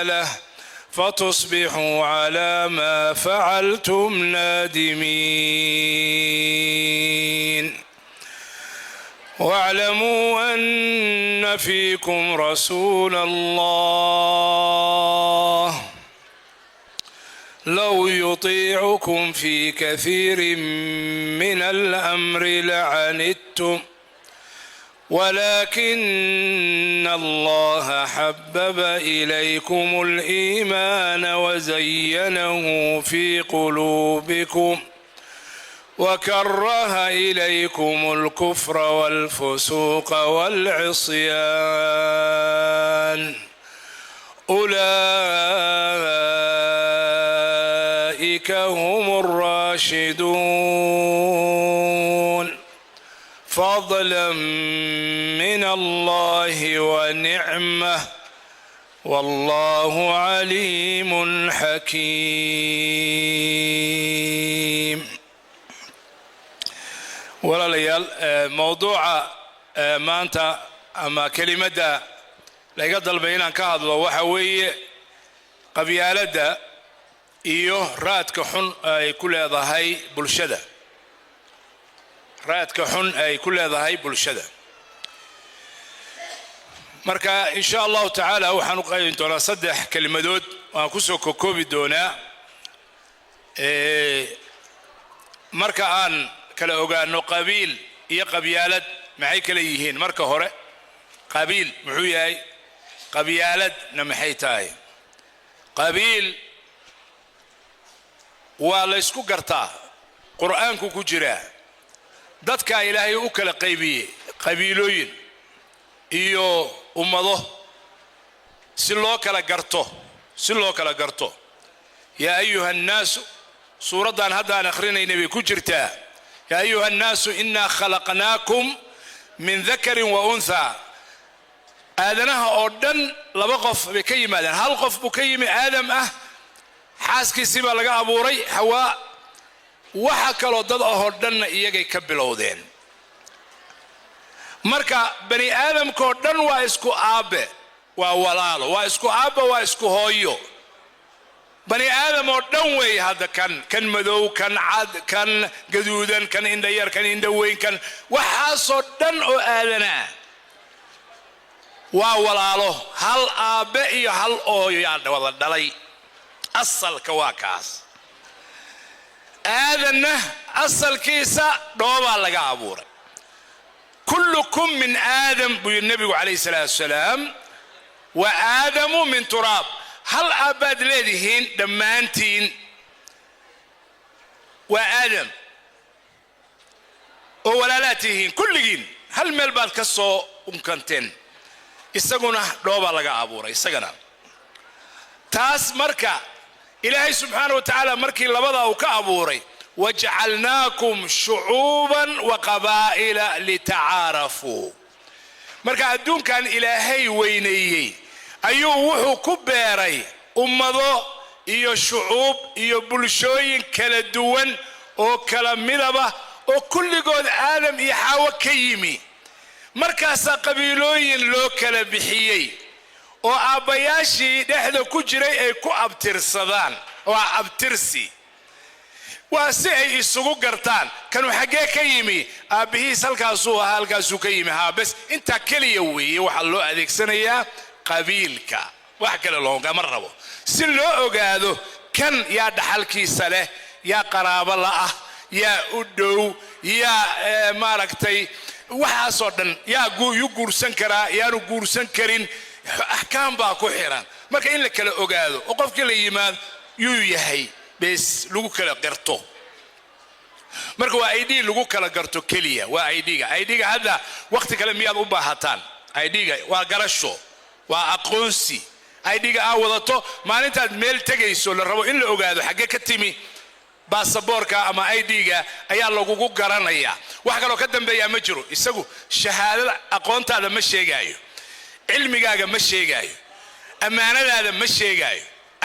له فتصبحوا على ما فعلتم نادمين. واعلموا أن فيكم رسول الله لو يطيعكم في كثير من الأمر لعنتم ولكن الله حبب إليكم الإيمان وزينه في قلوبكم وكره إليكم الكفر والفسوق والعصيان أولئك هم الراشدون فضلا من الله ونعمة والله عليم حكيم. walaalayaal mawduuca maanta ama kelimada laga dalbay inaan ka hadlo waxa weeye qabyaaladda iyo raadka xun ay ku leedahay bulshada. raadka xun ay ku leedahay bulshada. marka insha Allah ta'ala waxaan u qaybin doonaa 3 kelimadood waan ku soo koobi doonaa marka aan kala ogaano qabiil iyo qabyaalad maxay kala yihiin. marka hore qabiil muxuu yahay, qabyaaladna maxay tahay? qabiil waa la isku gartaa, quraanku ku jira dadka ilaahay u kala qaybiyay qabiilooyin iyo ummado si loo kala garto. yaa ayuha الناس suuradan haddaan akhrinayna bay ku jirtaa يا أيها الناس إنا خلقناكم من ذكر وأنثى. آدنها أردن لبقف بكيم آدن هل قف بكيم آدم حاسكي سيبا لقى أبوري حواء وحكى لو ضد أردن إيجي كبلودين. مركا بني آدم كردن واسكو آب وولال واسكو آب واسكو هويو. بني آدم ودنوي هذا كان مذو كان عاد كان جدودا كان إنديار كان إندوين كان وحاصل دنو آدنا وولاله هل آبئي هل يعني والله دلي أصل كواكاس آدنا أصل كيسا دوبا لقى أبوري كلكم من آدم بالنبي عليه الصلاة والسلام وآدم من تراب. هل أبد لديهن دمانتين وآدم وولالاتهن كلهن هل ملبات كسو أمكنتين استغنى دوبا لغا أبورا استغنى تاس مركا إلهي سبحانه وتعالى مركي لبضا وكا أبوري وجعلناكم شعوبا وقبائل لتعارفوا. مركا الدون كان إلهي وينيي ayuu wuxuu ku beeray ummado iyo shucuub iyo bulshooyin kala duwan oo kala midaba oo kulligood aadam iyo xawa ka yimi. markaas qabiilooyin loo kala bixiyay oo aabayaashii dhexda ku jiray ay ku abtirsadaan oo abtirsi waa si ay isugu gartaan kanu xagee ka yimi aabihiis halkaasuu ka yimi bas inta kaliya weeye waxa loo adeegsanayaa qabiilka wax kale loogama rabo si loo ogaado kan yaa dhaxalkiisa leh yaa qaraabo la ah yaa u dhow yaa maaragtay waxaasoo dhan yaa guursan karaa yaanu guursan karin ahkaam baa ku xiran. marka in la kala ogaado oo qofkii la yimaad yuu yahay bes lagu kala qirto. marka waa ID lagu kala garto kaliya waa ID-ga hadda waqti kale miyaad u baahataan ID-ga waa garasho waa aqoonsi. ID-ga wadato maalintaad meel tagayso la rabo in la ogaado xagee ka timi baasaboorka ama ID-ga ayaa lagugu garanaya. wax kale oo ka dambeeya ma jiro. isagu shahaadada aqoontaada ma sheegayo, cilmigaaga ma sheegayo, amaanadaada ma sheegayo.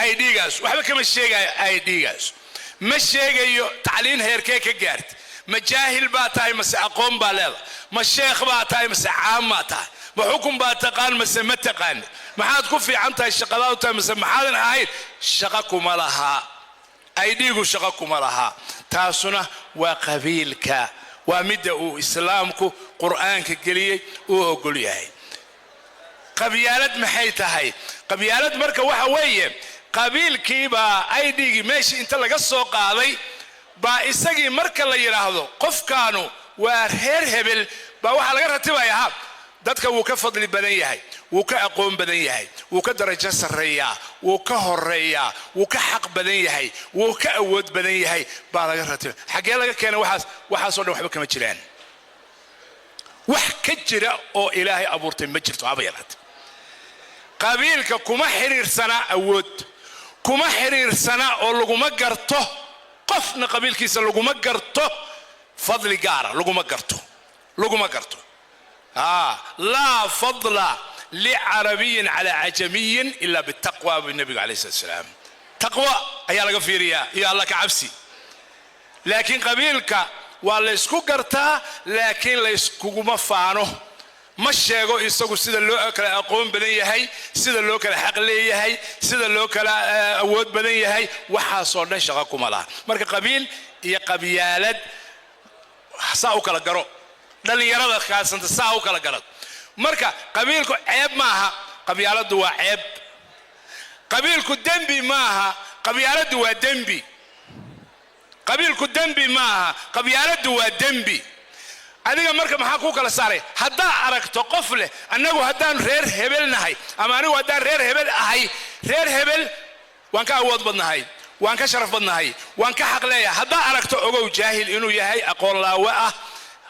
ID-gaas waxba kama sheegayo. ID-gaas ma sheegayo tacliin heerkee ka gaartay, ma jaahil baa tahay mase aqoon baa leedahay, ma sheekh baa tahay mase caam baa tahay, ما حكم باتقان مسمى تقان ما حد كفي عنتها الشقلات مسمى حد هاي شقكم لها أيديكم شقكم لها تاسنا وقبيلك ومدأ إسلامك قرآنك قليه وقليه قبيالات محيتها هاي قبيالات مركة وحوية قبيل كيبا أيديكي ماشي انت لقصو قاضي با إساقي مركة اللي يراهدو قف كانوا وهير هبل با waxa laga ratibaya dadka wuu ka fadli badan yahay wuu ka aqoon badan yahay wuu ka darajo sareeya wuu ka horeeya wuu ka xaq badan yahay wuu ka awood badan yahay baa laga ratibay xagee laga keenay waxaas oo dhan waxba kama jiraan wax ka jira oo ilaahay abuurtay ma jirto haba yaraatay qabiilka kuma xiriirsana awood kuma xiriirsana oo laguma garto qofna qabiilkiisa laguma garto fadli gaara laguma garto لا فضل لعربي على عجمي إلا بالتقوى بالنبي عليه الصلاة والسلام تقوى أيها الغفيرية يا الله كعبسي لكن قبيلك والله اسكو قرتا لكن لا اسكو مفانه ما شيغو اسكو سيده لو كلا اقوم بدن يحي سيده لو كلا حق ليهي سيده لو كلا اود بدن يحي waxa soo dhan shaqo kuma laha marka qabiil iyo qabiyalad saa u kala garo dhalinyarada kaasanta saa u kala galo marka qabiilku ceeb maaha qabiyaladu waa ceeb qabiilku dambi maaha qabiyaladu waa dambi qabiilku dambi maaha qabiyaladu waa dambi adiga marka maxaa ku kala saaray hadaa aragto qof leh anagu hadaan reer hebel nahay ama anigu hadaan reer hebel ahay reer hebel waan ka awood badnahay waan ka sharaf badnahay waan ka xaq leeyahay hadaa aragto ogow jaahil inuu yahay aqoon laawe ah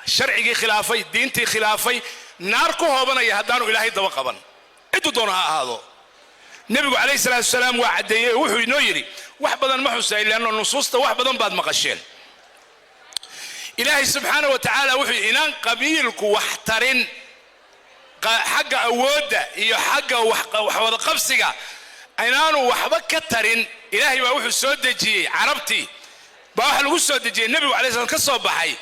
sharcigi khilaafay diintii khilaafay naar ku hoobanaya hadaanu ilaahay daba qaban intuu doono ha ahaado nabigu calayhi salaatu wasalaam waa cadeeyay wuxuu inoo yiri wax badan ma xusay laano nusuusta wax badan baad maqasheen ilaahay subxaanahu wa tacaala wuxuu inaan qabiilku wax tarin xagga awoodda iyo xagga wax wada qabsiga inaanu waxba ka tarin ilaahay baa wuxuu soo dejiyey carabtii baa waxa lagu soo dejiyey nabigu calayhi salaam ka soo baxay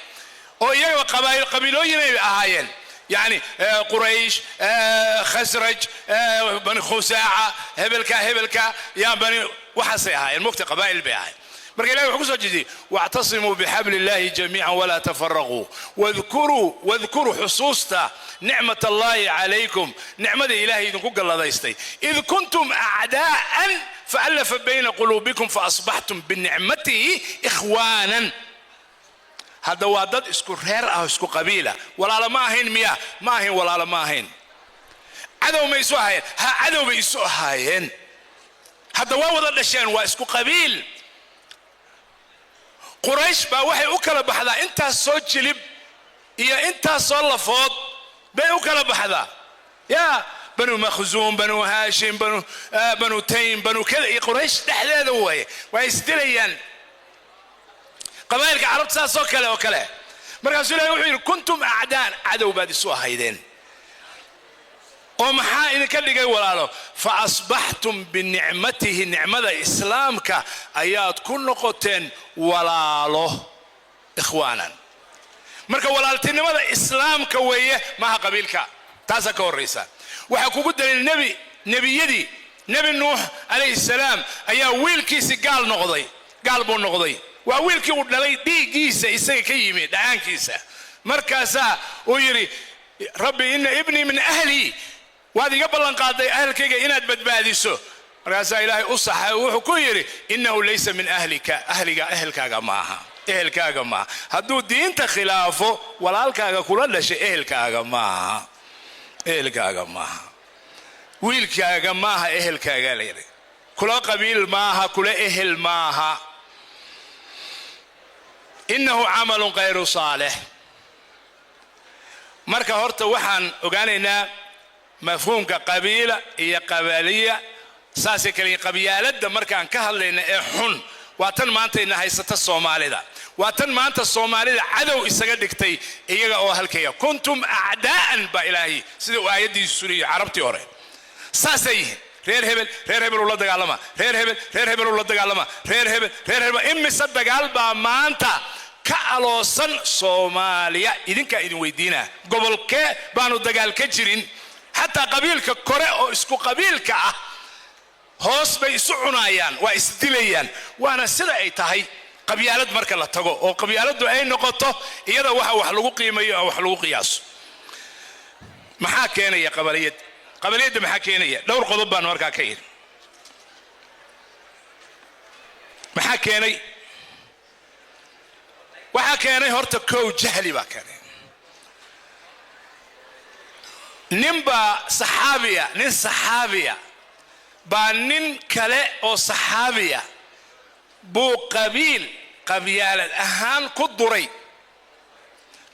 oo iyaga qabiilooyin ay ahaayeen يعني قريش خزرج بني خزاعة هبلكا يا بني وحسيها المكت قبائل بها مركي الله يحكوا جدي واعتصموا بحبل الله جميعا ولا تفرقوا واذكروا حصوصتا نعمة الله عليكم نعمة إلهي إذن الله دايستي إذ كنتم أعداء فألف بين قلوبكم فأصبحتم بنعمته إخوانا هذا وادد اسكو رير او اسكو قبيله ولا ما هين مياه ما هين ولا ما هين عدو ما يسو هاين ها عدو ما يسو هاين هذا وادد دشان وا اسكو قبيل قريش با waxay u kala baxdaa inta soo jilib iyo inta soo lafood bay u kala baxdaa ya banu makhzum banu hashim banu taym banu kala quraysh dhaxdeeda way isdilayaan قبائل عرب ساسو كله وكله مركز الله يقول كنتم أعداء عدو بعد سوء هيدين ومحا إذا كان لقي ولاله فأصبحتم بنعمته نعمة إسلامك آيات كل نقطين ولاله إخوانا مركز ولالتين نعمة إسلامك ويه ما قبيلك تاسك الرئيسة وحكو قد للنبي نبي يدي نبي نوح عليه السلام أيا ويلكيسي قال نقضي قال بون نقضي وأولكي ودلي ديجيسة إسقى كيمي دعان كيسة مركزا ويري ربي إن ابني من أهلي وهذه قبل أن قاضي أهل كيجا إناد بدباديسو مركزا إلهي أصحى وحكويري إنه ليس من أهلك أهل كاجا معها أهل كاجا معها هدو دين تخلافه ولا الكاجا كل شيء أهل كاجا معها أهل كاجا معها ويل كاجا معها أهل كاجا ليري كل قبيل معها كل أهل معها إنه عمل غير صالح مركا هورتا وحان وقالينا مفهوم كقبيلة هي قبالية ساسي كلي قبيلة مركا انكهل لنا إحن واتن ما انت إنها يستا الصومالي دا واتن ما انت الصومالي دا عدو إساقدكتي إيجا أوهل كيا كنتم أعداء بإلهي سيدو آيدي السورية عربتي أوري ساسي reer hebel ula dagaalama reer hebel ula dagaalama reer hebel imisa dagaal baa maanta ka aloosan Soomaaliya idinka idin weydiina gobolkee baanu dagaal ka jirin حتى قبيلك كره أو اسكو قبيلك هوس بيسعنايان وإسدليان وأنا سيدا أي تهي قبيلة مركز لا تجو أو قبيلة دو أي نقطة إذا وحلو قيمة أو وحلو قياس محاكينا يا قبلية محاكينا دور قضبان وركا كير محاكينا وحاكينا هرت كو جهلي باكينا نمبا صحابية نين صحابية بانين كلا أو صحابية بو قبيلة أهان قدري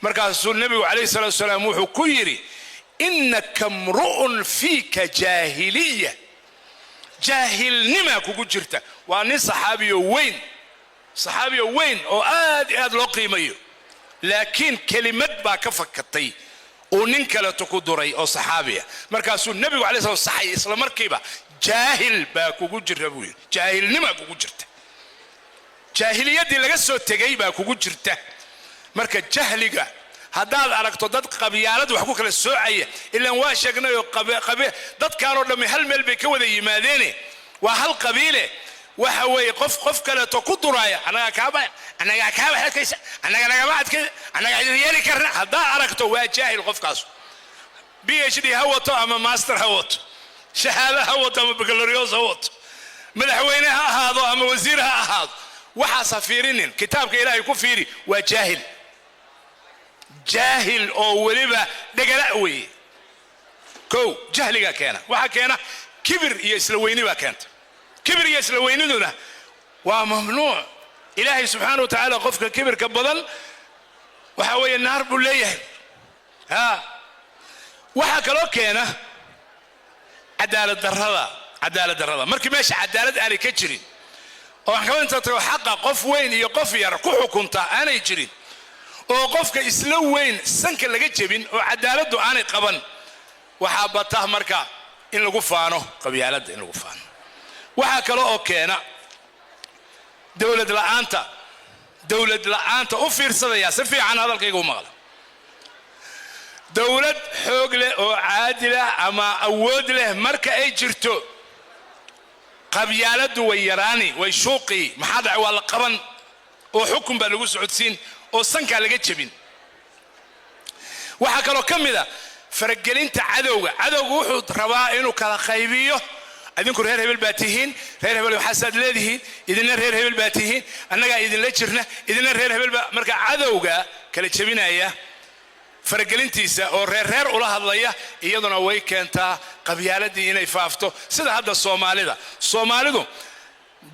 مركز النبي عليه الصلاة والسلام وحو كيري إنك امرؤ فيك جاهلية جاهل نما كوجرتا وأن صحابي وين أو آد لو قيمة لكن كلمة باك فكتي وننك لا تقدري أو صحابية مركز النبي عليه الصلاة والسلام صحيح إسلام مركبة جاهل باكو كوجرتا جاهل نما كوجرتا جاهلية دي لقصو تجيبها كوجرتا مركز جهلك هدال أركتو دد قبيلة وحقوق للسوعية إلا واشقنا قبيلة دد كانوا لما هالمل بكوذا يماديني وهال قبيلة وحوي قف كلا تقدرايا أنا كابا حكيس أنا بعد كذا أنا يلي كرنا هدال أركتو واجاهل قف كاسو PhD هوتو أما ماستر هوتو شهادة هوتو أما بكالوريوس هوتو مدحوينها هذا أما وزيرها هذا وحا سفيرين كتابك إلهي كفيري وجاهل جاهل أو ولبا دقلاوي كو جهلي كان وحا كان كبر يسلويني باكانت كبر يسلويني دونه وممنوع إلهي سبحانه وتعالى قفك كبر كبضل وحاوي النار بوليه ها وحا كلو كان عدالة درهضة مركي ماشي عدالة آلي كجري وحكا انت ترو حقا قف وين يقف يركوحو كنت انا يجرين وقفك اسلو وين سنك اللي جبين وعدالته انا قبن وحابته مركا ان لغو فانو قبيالة ان لغو فانو وحكا لو اوكينا دولة لأنتا وفير صديا سفي عن هذا الكيقو مغلا دولة حوغلة وعادلة اما اود له مركا اي جرتو قبيالة ويراني ويشوقي محاضع ولا قبن وحكم بلغو سعودسين وصنكا لغا جبين waxa kale kamida fargelinta cadowga wuxuu rabaa inuu kala qaybiyo adinku reer hebel baatihiin reer hebel waxa sad leedihiin idina reer hebel baatihiin annaga idin la jirna idina reer hebel marka cadowga kala jabinaya fargelintiisa oo reer ula hadlaya iyaduna way keentaa qabyaaladii inay faafto sida hadda Soomaalidu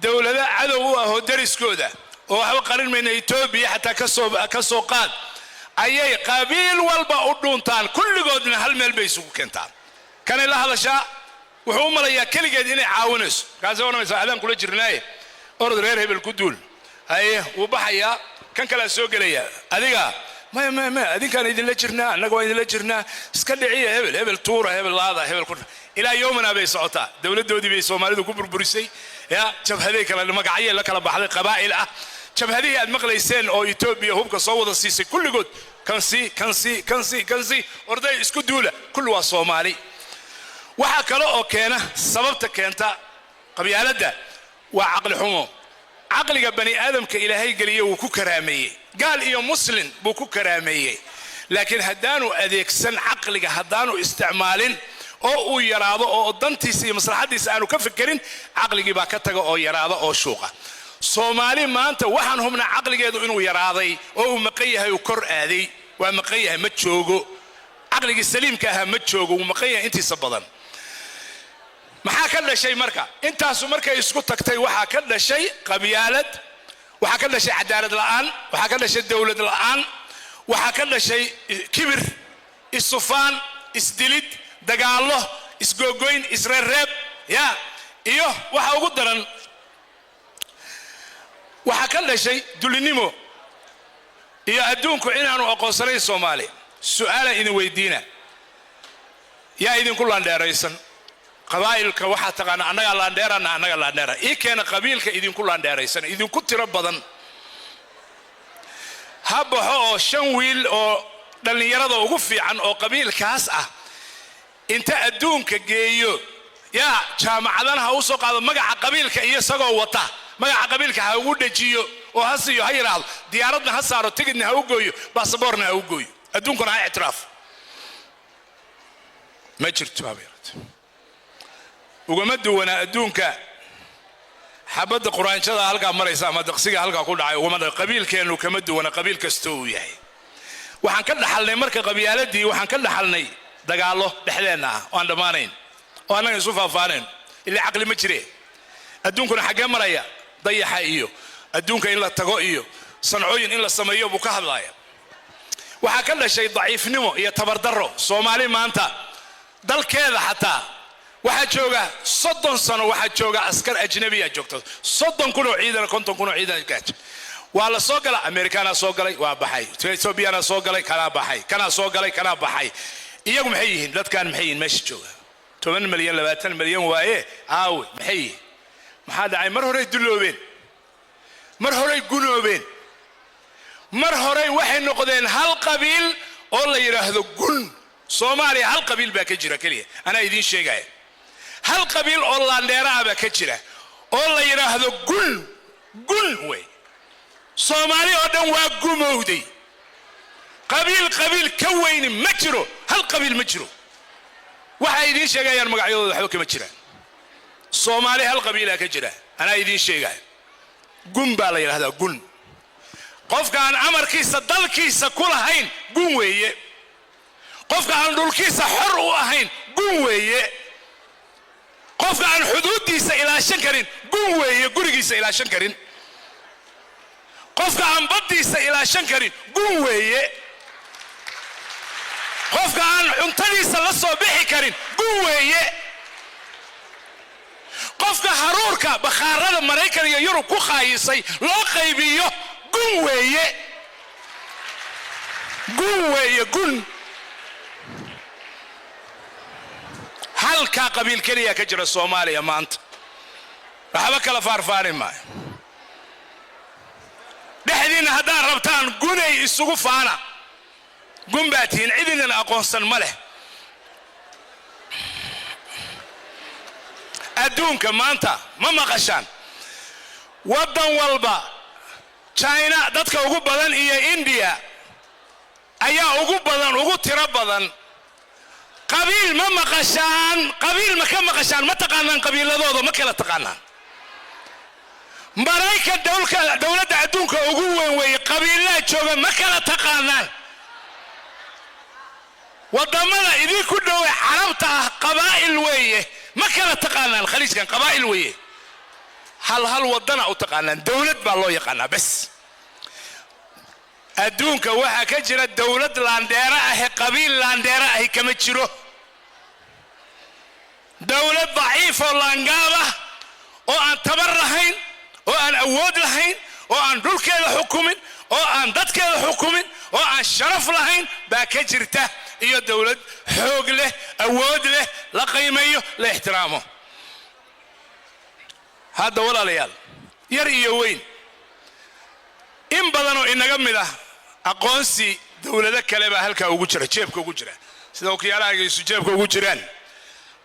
dawladda cadow ah oo dariskooda oo waxa qarin meena Itoobiya hatta ka soo qaad ayay qabiil walba u dhuntaan kulligoodna hal meel bay isugu keentaan kana la hadasha wuxuu malayaa kaligeed inay caawinayso kaasoo oranaysa adan kula jirnaaye orod reer hebel ku duul haye uu baxaya kan kala soo galaya adiga ما هذين كان يدين لجرنا نقوى يدين لجرنا سكدعية هبل طورة هبل هذا هبل كله إلى يومنا بيسعوتا دولة دودي بيسومالي دو كبر بريسي يا شوف هذيك المقعية لك لبحر قبائل شوف هذه المقليسين أو إثيوبيا هم كصوت السيسي كل جود كنسي أرضي إسكت دولة كله صومالي وحكى له أوكينا سببتك أنت قبيلة ده وعقل حمو عقلك بني آدم كإلهي قليه وكو كرامية قال إيه مسلم بوكو كرامية لكن هدانو أذيك سن عقلك هدانو استعمال أو يراضو أو دنتيسي مصلحتيسي أنو كفكرين عقلك باكتك أو يراضو أو شوقة صومالي ما أنت وحن همنا عقلك يدو إنو يراضي أو مقيها يكر آذي ومقيها متشوقو عقلك السليم كاها متشوقو ومقيها انتي صبضان maxaa ka dhashay marka intaas markay isku tagtay waxa ka dhashay qabyaalad waxa ka dhashay cadaalad la'aan waxa ka dhashay dawlad la'aan waxa ka dhashay kibir isufaan isdilid dagaalo isgoogoyn isreeb ya iyo waxa ugu daran waxa ka dhashay dulinimo iyo adduunku inaanu aqoonsanay Soomaali su'aala idin weydiina yaa idin ku landheeraysan قبائلك واحد تقنا أنا لا إيه كان قبيلك إذن كل لاندير سنة إذن كنت ربضا هبه أو شنويل أو دلني يرضى وقفي عن أو قبيل كاسة انت ادونك جيو يا جامعدنا ha u soo qaado magaca qabiilka iyo isagoo wata magaca qabiilka ha ugu dhajiyo oo hasiyo ha yiraahdo diyaaradna ha saaro tigidna ha u gooyo baasaboorna ha u gooyo adduunkuna ha ictiraaf ma jirto habeerad ugama duwana adduunka xabada quraanjada halka maraysa ama daqsiga halka ku dhacay ugama qabiilkeenu kama duwana qabiil kasto uu yahay waxaan ka dhaxalnay marka qabiyaaladii waxaan ka dhaxalnay dagaalo dhexdeena oo aan dhamaanayn oo anaga isu faafaaneen ilaa aqli ma jireen adduunkuna xagee maraya dayaxa iyo adduunka in la tago iyo sancooyin in la sameeyo buu ka hadlaaya waxa ka dhashay daciifnimo iyo tabardaro Soomaali maanta dalkeeda xataa waxa jooga 30 sano waxa jooga askar ajnabi ah joogto 30 kun oo ciidan 50 kun oo ciidan gaaj waa la soo galay Amerikaana soo galay waa baxay Ethiopiana soo galay kana baxay kana soo galay kana baxay iyagu maxay yihiin dadkan maxay yihiin meesha jooga 10 milyan 20 milyan waaye aawe maxay maxaa dhacay mar hore duloobeen mar hore gunoobeen mar hore waxay noqdeen hal qabiil oo la yiraahdo gun Soomaaliya hal qabiil baa ka jira kaliya ana idin sheegay hal qabiil oo laandheera baa ka jira oo la yiraahdo gun way Soomaaliya oo dhan waa gumowday qabiil ka weyn ma jiro hal qabiil ma jiro waxa idin sheegayaan magacyadooda waxba kama jiraan Soomaali hal qabiil ka jira ana idin sheegay gun baa la yiraahdaa gun qofka aan amarkiisa dalkiisa ku lahayn gun weeye qofka aan dhulkiisa xor u ahayn gun weeye qofka aan xuduudiisa ilaashan karin gun weeye gurigiisa ilaashan karin qofka aan badiisa ilaashan karin gun weeye qofka aan cuntadiisa la soo bixi karin gun weeye qofka haruurka bakhaarada Mareykan iyo Yurub ku qaayisay loo qaybiyo gun weeye gun halka qabiil kaliya ka jira Soomaaliya maanta waxba kala faarfaarin ma dhaxdiina haddaan rabtaan gunay isugu faana gun baatiin cidina aqoonsan ma leh adduunka maanta ma maqashaan wadan walba China dadka ugu badan iyo India ayaa ugu badan ugu tiro badan qabiil ma maqashaan qabiil ma ka maqashaan ma taqaanaan qabiiladooda ma kala taqaanaan Mareykan dawladda adduunka ugu weyn way qabiilada jooga ma kala taqaanaan wadamada idinku dhow carabta qabaa'il weeye ma kala taqaanaan khaliijkan qabaa'il weeye hal wadana u taqaanaan dawlad baa loo yaqaanaa bas adduunka waxa ka jira dawlad laandheera ah qabiil laandheera ah kama jiro dawlad daciif oo laangaaba oo aan tabar lahayn oo aan awood lahayn oo aan dhulkeeda xukumin oo aan dadkeeda xukumin oo aan sharaf lahayn baa ka jirta iyo dawlad xoog leh awood leh la qiimeeyo la ixtiraamo hada walaalayaal yar iyo weyn in badan oo inaga mid ah aqoonsi dawlada kale baa halka ugu jira jeebka ugu jira sida oo kiyaalaaga isu jeebka ugu jiraan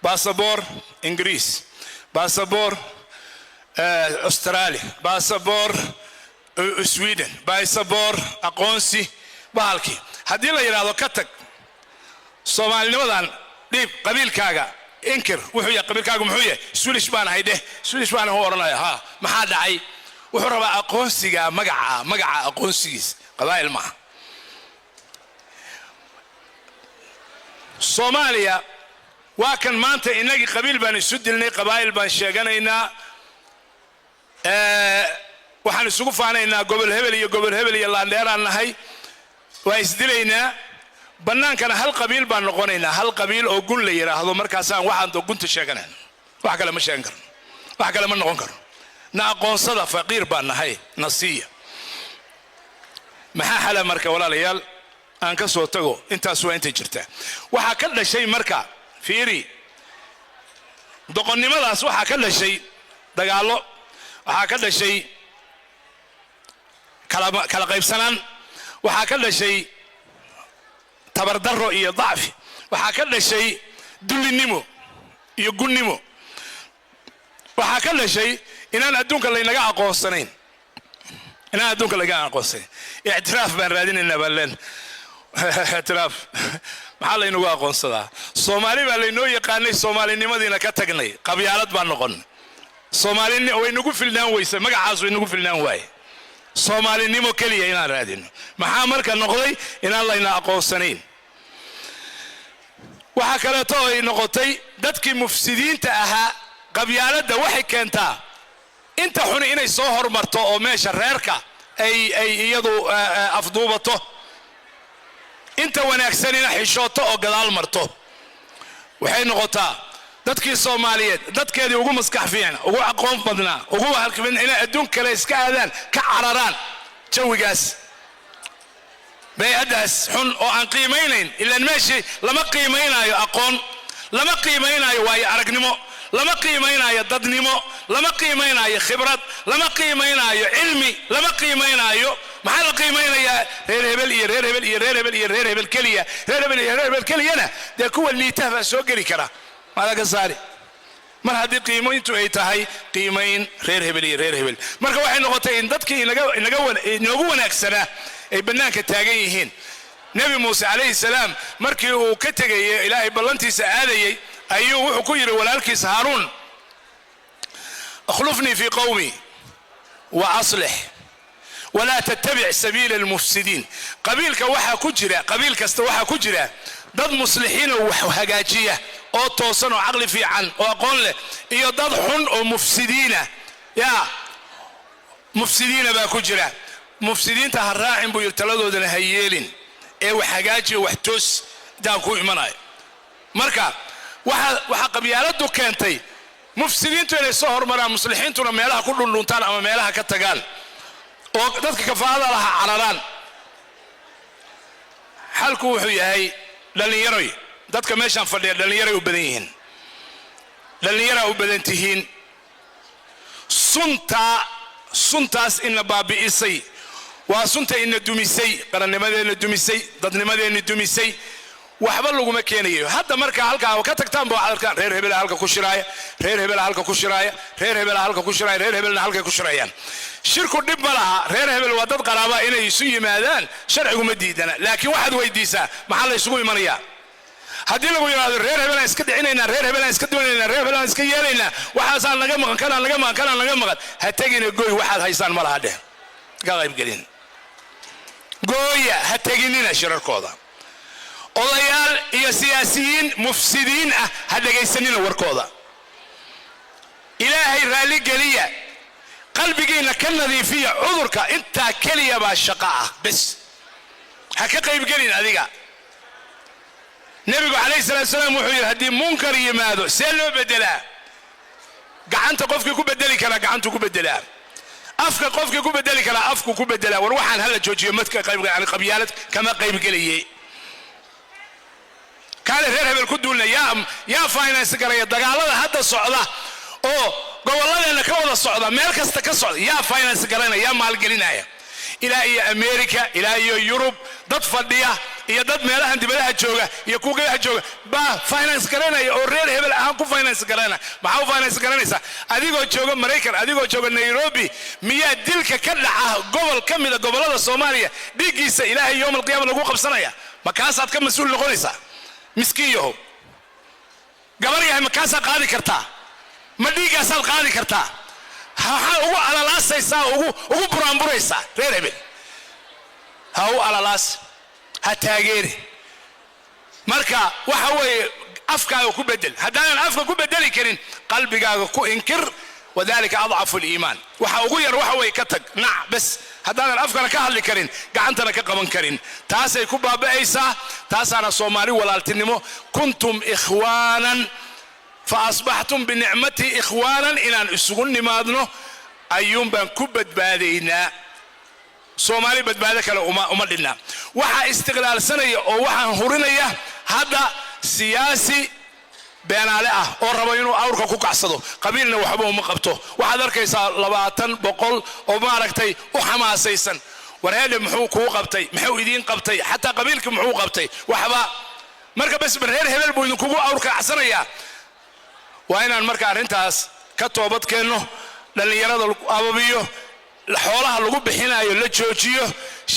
baasaboor Ingiriis baasaboor Australia baasaboor Sweden baasaboor aqoonsi bahalki hadii la yiraahdo ka tag Soomaalinimadan dib qabiilkaaga inkir wuxuu yahay qabiilkaaga muxuu yahay Swedish baan hayde Swedish baan horanaya ha maxaa dhacay wuxuu rabaa aqoonsiga magaca aqoonsigiis qabaa'il ma Soomaaliya waa kan maanta inagi qabiil baan isu dilnay qabaa'il baan sheeganaynaa waxaan isugu faanaynaa gobol hebel iyo laandheeraan nahay waa isdilaynaa bannaankana hal qabiil baan noqonaynaa hal qabiil oo gun la yiraahdo markaas aan waxaan gunta sheeganaan wax kale ma sheegan karno wax kale ma noqon karno na aqoonsada faqiir baan nahay nasiya maxaa xala marka walaalayaal aan ka soo tago intaas waa inta jirta waxa ka dhashay marka fiiri doqonnimadaas waxa ka dhashay dagaalo waxa ka dhashay kala qaybsanaan waxa ka dhashay tabardaro iyo dacfi waxa ka dhashay dullinimo iyo gunnimo waxaa ka dhashay inaan adduunka laynaga aqoonsanayn اعتراف بان راديننا بالين اعتراف maxaa laynagu aqoonsadaa Soomaali baa laynoo yaqaanay Soomaalinimadina ka tagnay qabyaalad baan noqon Soomaalini way nagu filnaan weysa magacaas way nagu filnaan waay Soomaalinimo kaliya inaan raadino maxaa marka noqday inaan layna aqoonsanayn waxa kale oo ay noqotay dadkii mufsidiinta ahaa qabyaalada waxay keentaa inta xun inay soo hormarto oo meesha reerka ay iyadu afduubato inta wanaagsanina xishooto oo gadaal marto waxay noqotaa dadkii Soomaaliyeed dadkeedii ugu maskax fiican ugu aqoon badnaa ugu halkabin inay adduun kale iska aadaan ka cararaan jawigaas bay'adaas xun oo aan qiimeynayn ilaa meeshii lama qiimeynayo aqoon lama qiimeynayo waay aragnimo lama qiimeynayo dadnimo lama qiimeynayo khibrad lama qiimeynayo cilmi lama qiimeynayo maxaa la qiimeynayaa reer hebel iyo reer hebel iyo reer hebel iyo reer hebel kaliya reer hebel iyo reer hebel kaliyana de kuwa liitaha soo gali kara malaga saari mar haddii qiimeyntu ay tahay qiimeyn reer hebel iyo reer hebel marka waxay noqotay in dadkii inagu wanaagsanaa ay banaanka taagan yihiin nabi muuse alayhi salaam markii uu ka tagay ilaahay ballantiisa aadayay ayuu wuxuu ku yiri walaalkiis Haaruun akhlifni fi qawmi wa aslih ولا تتبع سبيل المفسدين قبيلك waxa ku jira qabiil kasta waxa ku jira dad muslixiin oo wax hagaajiya oo toosan oo aqli fiican oo aqoon leh iyo dad xun oo mufsidiina mufsidiina baa ku jira mufsidiinta haraacin buu yirtaladooda hayeelin ee wax hagaajiyo wax toos daan ku imanay marka waxa qabyaaladu keentay mufsidiintu inay soo hormaraan muslixiintuna meelaha ku dhundhuntaan ama meelaha ka tagaan oo dadka kafaada laha cararaan halku wuxuu yahay dhalinyaro dadka meeshan fadhiya dhalinyaro u badan yihiin dhalinyaro u badan tihiin suntaas in baabi'isay waa sunta in dumisay qarannimadeena dumisay dadnimadeena dumisay waxba laguma keenayo hadda marka halka ka tagtaan baa halka reer hebel halka ku shiraaya reer hebel halka ku shiraaya reer hebel halka ku shiraaya reer hebelna halka ku shiraayaan shirku dib malaha reer hebel waa dad qaraaba inay isu yimaadaan sharcigu ma diidana laakiin waxaad weydiisaa maxaa la isugu imanayaa haddii lagu yiraahdo reer hebel iska dhicinayna reer hebel iska doonayna reer hebel iska yeelayna waxaasaan laga maqan kana laga maqan ha tagina gooy waxaad haysaan malaha dheh ka qayb gelin gooya ha taginina shirarkooda odayaal iyo siyaasiyiin mufsidiin ah ha dhageysanina warkooda ilaahay raali geliya qalbigiina ka nadiifiya cudurka inta kaliya baa shaqa ah bas ha ka qayb gelin adiga nabiga alayhi salaam wuxuu yiri hadii munkar yimaado see loo bedelaa gacanta qofkii ku bedeli kara gacantu ku bedelaa afka qofkii ku bedeli kara afku ku bedelaa war waxaan hala joojiyo madka qabyaalad kama qayb geliyay kaale reer hebel ku duulna yaa finance garaya dagaalada hadda socda oo gobolladeena ka wada socda meel kasta ka socda yaa finance garanaya yaa maalgelinaya ilaa iyo America ilaa iyo Europe dad fadhiya iyo dad meelahan dibadaha jooga iyo kuwa jooga ba finance garanaya oo reer hebel ahaan ku finance garanaya maxaa finance garanaysa adigoo jooga Mareykan adigoo jooga Nairobi miyaa dilka ka dhaca gobol kamida gobollada Soomaaliya dhigiisa ilaahay yoom qiyaam lagu qabsanaya makaasaad ka mas'uul noqonaysa miskiyo gabar yahay makaasa qaadi kartaa ma dhiigaasaad qaadi kartaa ha ugu alalaasaysaa ugu buraanburaysaa reer hebel ha u alalaas ha taageeri marka waxa weeye afkaaga ku bedel haddaan afka ku bedeli karin qalbigaaga ku inkir وذلك أضعف الإيمان وحاوغو ير وحاوي كتك نع بس هدانا أفكار كهل كرين قعنتنا كقبن كرين تاسي كوبا بأيسا تاسانا صومالي والالتنمو كنتم إخوانا فأصبحتم بنعمتي إخوانا إلى أن أسغن مادنو أيوم بان كبت بادينا صومالي بدبادك أمدنا وحا استغلال سنة وحا هورينيا هذا سياسي بين عليه أو ربينو أورك كوكاسدو قبيلنا وحبه مقبته وحذر كيسا لباتن بقول وماركتي وحماسيسن ورهاد محو كوقبتي محو يدين قبتي حتى قبيلك محو قبتي وحبا marka bas reer hebel buu idinkugu awrkacsanaya waa inaan marka arrintaas ka toobad keenno dhalinyarada ababiyo xoolaha lagu bixinayo la joojiyo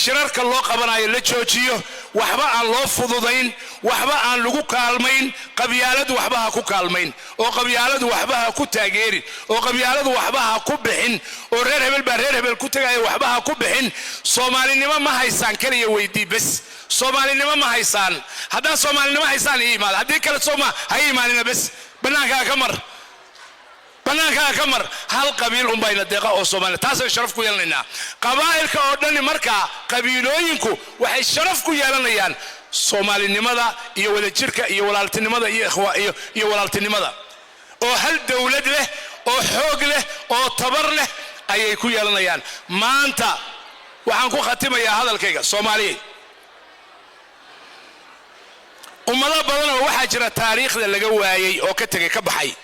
shirarka loo qabanayo la joojiyo waxba aan loo fududayn waxba aan lagu kaalmayn qabyaaladu waxba ha ku kaalmayn oo qabyaaladu waxba ha ku taageerin oo qabyaaladu waxba ha ku bixin oo reer hebel baa reer hebel ku tagayo waxba ha ku bixin Soomaalinimo ma haysaan kaliya weydii bas Soomaalinimo ma haysaan haddii Soomaalinimo haysaan iimaad haddii kale Soomaa ha iimaanina bas banaanka ka mar banaanka ka mar hal qabiil un bayna deeqa oo Soomaali taas ay sharaf ku yeelanayna qabaa'ilka oo dhan marka qabiilooyinku waxay sharaf ku yeelanayaan Soomaalinimada iyo wadajirka iyo walaaltinimada iyo walaaltinimada oo hal dawlad leh oo xoog leh oo tabar leh ayay ku yeelanayaan maanta waxaan ku khatimayaa hadalkayga Soomaaliyeed ummado badan oo waxa jira taariikhda laga waayay oo ka tagay ka baxay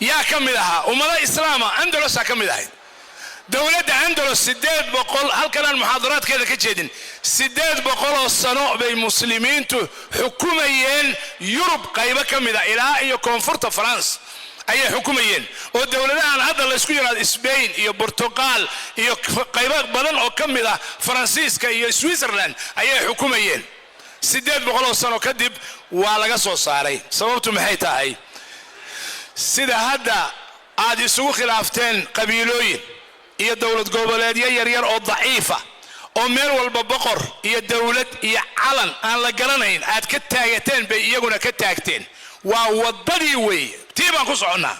yaa kamid aha ummada islaama Andalus kamid ahayd dawladda Andalus 800 halkan muhaadaraadkeeda ka jeedin 800 sano bay muslimiintu xukumayeen Yurub qaybo kamid ah ilaa iyo koonfurta France ayay xukumayeen oo dawladahan hadda la isku yiraahdo Spain iyo Portugal iyo qaybo badan oo kamid ah Faransiiska iyo Switzerland ayay xukumayeen 800 sano kadib waa laga soo saaray sababtu maxay tahay sida hadda aad isugu khilaafteen qabiilooyin iyo dawlad goboleedyo yar yar oo daciifa oo meel walba boqor iyo dawlad iyo calan aan la garanayn aad ka taagateen bay iyaguna ka taagteen waa wadadii weey tiibaan ku soconaa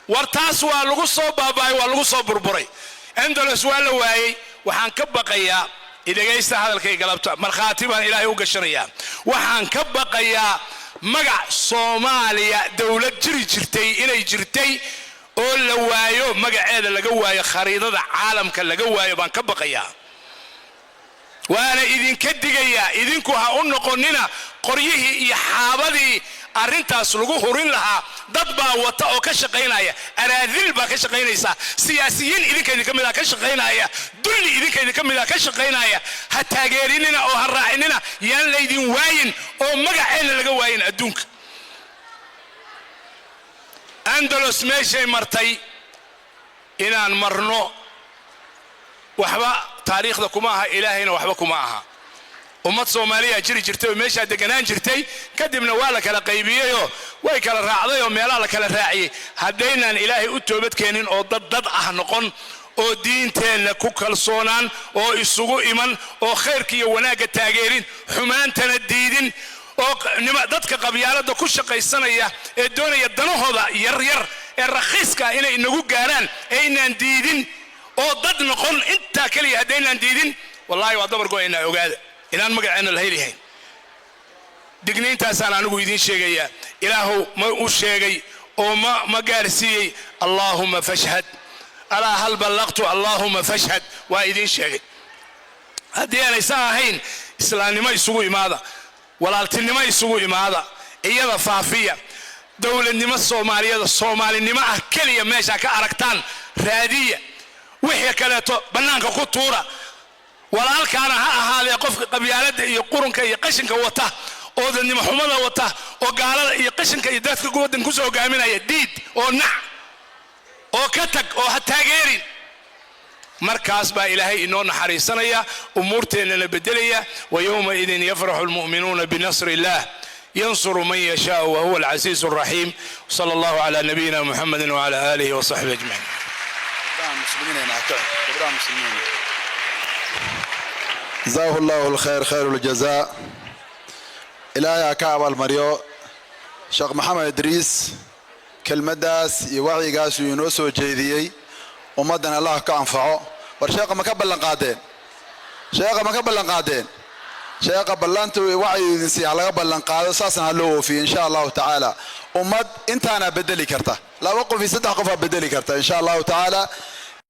war taas waa lagu soo baabaay waa lagu soo burburay Andalus waa la waayay waxaan ka baqayaa idagaysta hadalkay galabta marxaati baan Ilaahay u gashanayaa waxaan ka baqayaa magac Soomaaliya dawlad jiri jirtay inay jirtay oo la waayo magaceeda laga waayo khariidada caalamka laga waayo baan ka baqayaa waana idinka digayaa idinku ha u noqonina qoryihii iyo xaabadii arrintaas lagu hurin lahaa dad baa wata oo ka shaqeynaya araadil baa ka shaqeynaysa siyaasiyiin idinka mid ah ka shaqeynaya dulli idinka mid ah ka shaqeynaya ha taageerinina oo ha raacinina yaan leedin waayin oo magaceena laga waayin adduunka Andalus meeshay martay inaan marno waxba taariikhda kuma aha ilaahayna waxba kuma aha ummad Soomaaliya jiri jirtay oo meesha deganaan jirtay kadibna waa la kala qaybiyay way kala raacday oo meelaha la kala raaciyay hadeynaan Ilaahay u toobad keenin oo dad ah noqon oo diinteena ku kalsoonaan oo isugu iman oo khayrka iyo wanaaga taageerin xumaantana diidin oo dadka qabyaalada ku shaqaysanaya ee doonaya danahooda yar yar ee raqiiska inay inagu gaaraan ee inaan diidin oo dad noqon inta kaliya hadeynaan diidin wallahi waa dabar go'ayna ogaada inaan magaceena la helihayn digniintaasaan anigu idin sheegaya ilaahu ma u sheegay oo ma gaarsiiyay allahumma fashhad ala hal ballaqtu allahumma fashhad waa idin sheegay haddii aan ahayn islaamnimo isugu imaada walaaltinimo isugu imaada iyada faafiya dawladnimo Soomaaliyeed Soomaalinimo ah kaliya meesha ka aragtaan raadiya wixii kale to banaanka ku tuura walaalkaana ha ahaadee qofka qabyaalada iyo qurunka iyo qashinka wata oo dadnimo xumada wata oo gaalada iyo qashinka iyo dadka wadan ku soo hogaaminaya diid oo nac oo ka tag oo ha taageerin markaas baa Ilaahay inoo naxariisanaya umuurteena la bedelaya wa yawma idin yafrahu almu'minuna bi nasrillah yansuru man yasha wa huwa al-aziz ar-rahim sallallahu ala nabiyyina muhammadin wa ala alihi wa sahbihi ajma'in جزاه الله الخير خير الجزاء إلهي كعب المريو شيخ محمد إدريس كلمة داس يوعي قاس ينوسو جيدي ومدن الله كأنفعه والشيخ مكبل لنقادين شيخ مكبل لنقادين شيخ بلانتو وعي ينسي على قبل لنقاد أساسا هلو في إن شاء الله تعالى ومد انت أنا بدلي كرته لا وقف في 6 قفا بدلي كرته إن شاء الله تعالى